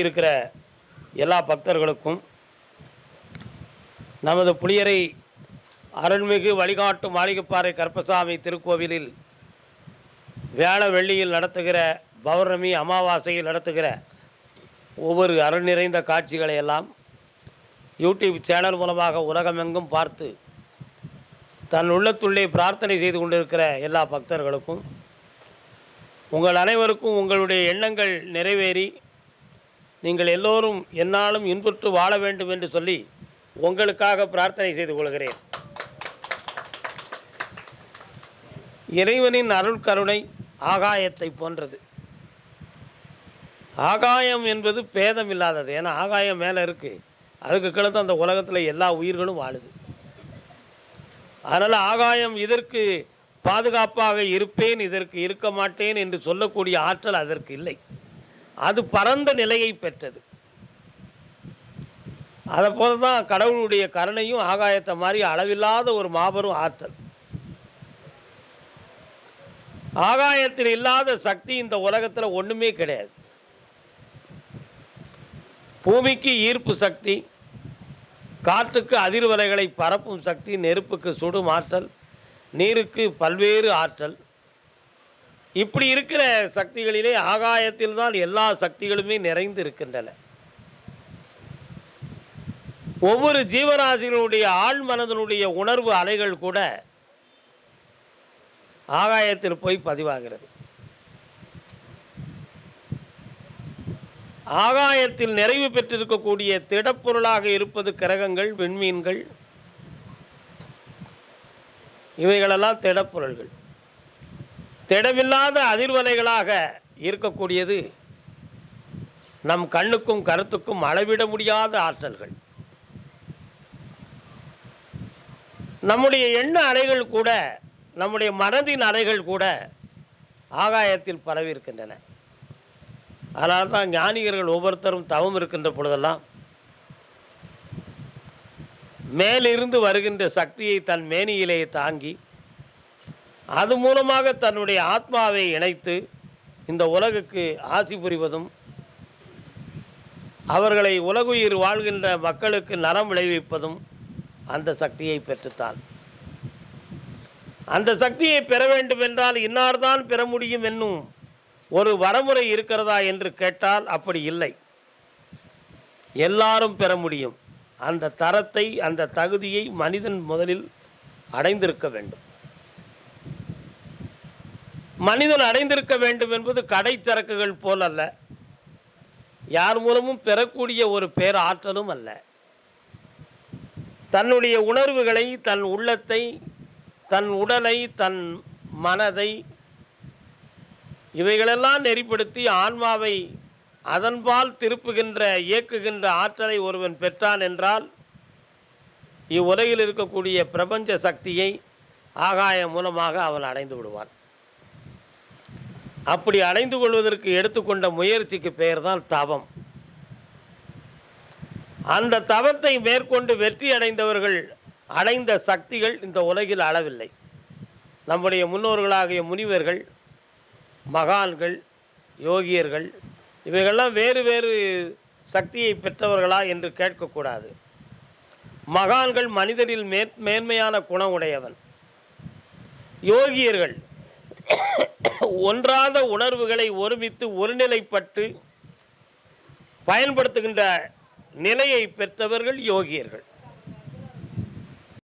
இருக்கிற எல்லா பக்தர்களுக்கும் நமது புளியரை அருள்மிகு வழிகாட்டு மாளிகைப்பாறை கருப்பசாமி திருக்கோவிலில் வியாழ வெள்ளியில் நடத்துகிற பௌர்ணமி அமாவாசையில் நடத்துகிற ஒவ்வொரு அருள் நிறைந்த காட்சிகளை எல்லாம் யூடியூப் சேனல் மூலமாக உலகமெங்கும் பார்த்து தன் உள்ளத்துள்ளே பிரார்த்தனை செய்து கொண்டிருக்கிற எல்லா பக்தர்களுக்கும் உங்கள் அனைவருக்கும் உங்களுடைய எண்ணங்கள் நிறைவேறி நீங்கள் எல்லோரும் என்னாலும் இன்புற்று வாழ வேண்டும் என்று சொல்லி உங்களுக்காக பிரார்த்தனை செய்து கொள்கிறேன். இறைவனின் அருள் கருணை ஆகாயத்தை போன்றது. ஆகாயம் என்பது பேதம் இல்லாதது. ஏன்னா ஆகாயம் மேலே இருக்குது, அதுக்கு கீழே அந்த உலகத்தில் எல்லா உயிர்களும் வாழுது. அதனால் ஆகாயம் இதற்கு பாதுகாப்பாக இருப்பேன், இதற்கு இருக்க மாட்டேன் என்று சொல்லக்கூடிய ஆற்றல் அதற்கு இல்லை. அது பரந்த நிலையை பெற்றது. அதை போல தான் கடவுளுடைய கருணையும் ஆகாயத்தை மாதிரி அளவில்லாத ஒரு மாபெரும் ஆற்றல். ஆகாயத்தில் இல்லாத சக்தி இந்த உலகத்தில் ஒன்றுமே கிடையாது. பூமிக்கு ஈர்ப்பு சக்தி, காற்றுக்கு அதிர்வலைகளை பரப்பும் சக்தி, நெருப்புக்கு சுடும் ஆற்றல், நீருக்கு பல்வேறு ஆற்றல். இப்படி இருக்கிற சக்திகளிலே ஆகாயத்தில் தான் எல்லா சக்திகளுமே நிறைந்து இருக்கின்றன. ஒவ்வொரு ஜீவராசிகளுடைய ஆழ் மனதனுடைய உணர்வு அலைகள் கூட ஆகாயத்தில் போய் பதிவாகிறது. ஆகாயத்தில் நிறைவு பெற்றிருக்கக்கூடிய திடப்பொருளாக இருப்பது கிரகங்கள், விண்மீன்கள், இவைகளெல்லாம் திடப்பொருள்கள். திடமில்லாத அதிர்வலைகளாக இருக்கக்கூடியது நம் கண்ணுக்கும் கருத்துக்கும் அளவிட முடியாத ஆற்றல்கள். நம்முடைய எண்ண அலைகள் கூட, நம்முடைய மனதின் அலைகள் கூட ஆகாயத்தில் பரவி இருக்கின்றன. அதனால தான் ஞானிகர்கள் ஒவ்வொருத்தரும் தவம் இருக்கின்ற பொழுதெல்லாம் மேலிருந்து வருகின்ற சக்தியை தன் மேனியிலே தாங்கி அது மூலமாக தன்னுடைய ஆத்மாவை இணைத்து இந்த உலகுக்கு ஆசி புரிவதும், அவர்களை உலகுயிர் வாழ்கின்ற மக்களுக்கு நலம் விளைவிப்பதும் அந்த சக்தியை பெற்றுத்தான். அந்த சக்தியை பெற வேண்டும் என்றால் இன்னார்தான் பெற முடியும் என்னும் ஒரு வரமுறை இருக்கிறதா என்று கேட்டால் அப்படி இல்லை. எல்லாரும் பெற முடியும். அந்த தரத்தை, அந்த தகுதியை மனிதன் முதலில் அடைந்திருக்க வேண்டும். மனிதன் அடைந்திருக்க வேண்டும் என்பது கடை சரக்குகள் போல் அல்ல, யார் மூலமும் பெறக்கூடிய ஒரு பேராற்றலும் அல்ல. தன்னுடைய உணர்வுகளை, தன் உள்ளத்தை, தன் உடலை, தன் மனதை, இவைகளெல்லாம் நெறிப்படுத்தி ஆன்மாவை அதன்பால் திருப்புகின்ற, இயக்குகின்ற ஆற்றலை ஒருவன் பெற்றான் என்றால் இவ்வுலகில் இருக்கக்கூடிய பிரபஞ்ச சக்தியை ஆகாயம் மூலமாக அவன் அடைந்து விடுவான். அப்படி அடைந்து கொள்வதற்கு எடுத்துக்கொண்ட முயற்சிக்கு பெயர் தான் தவம். அந்த தவத்தை மேற்கொண்டு வெற்றி அடைந்தவர்கள் அடைந்த சக்திகள் இந்த உலகில் அளவில்லை. நம்முடைய முன்னோர்களாகிய முனிவர்கள், மகான்கள், யோகியர்கள், இவைகள்லாம் வேறு வேறு சக்தியை பெற்றவர்களா என்று கேட்கக்கூடாது. மகான்கள் மனிதரில் மேன்மையான குணம் உடையவன். யோகியர்கள் ஒன்றாத உணர்வுகளை ஒருமித்து ஒருநிலைப்பட்டு பயன்படுத்துகின்ற நிலையை பெற்றவர்கள் யோகியர்கள்.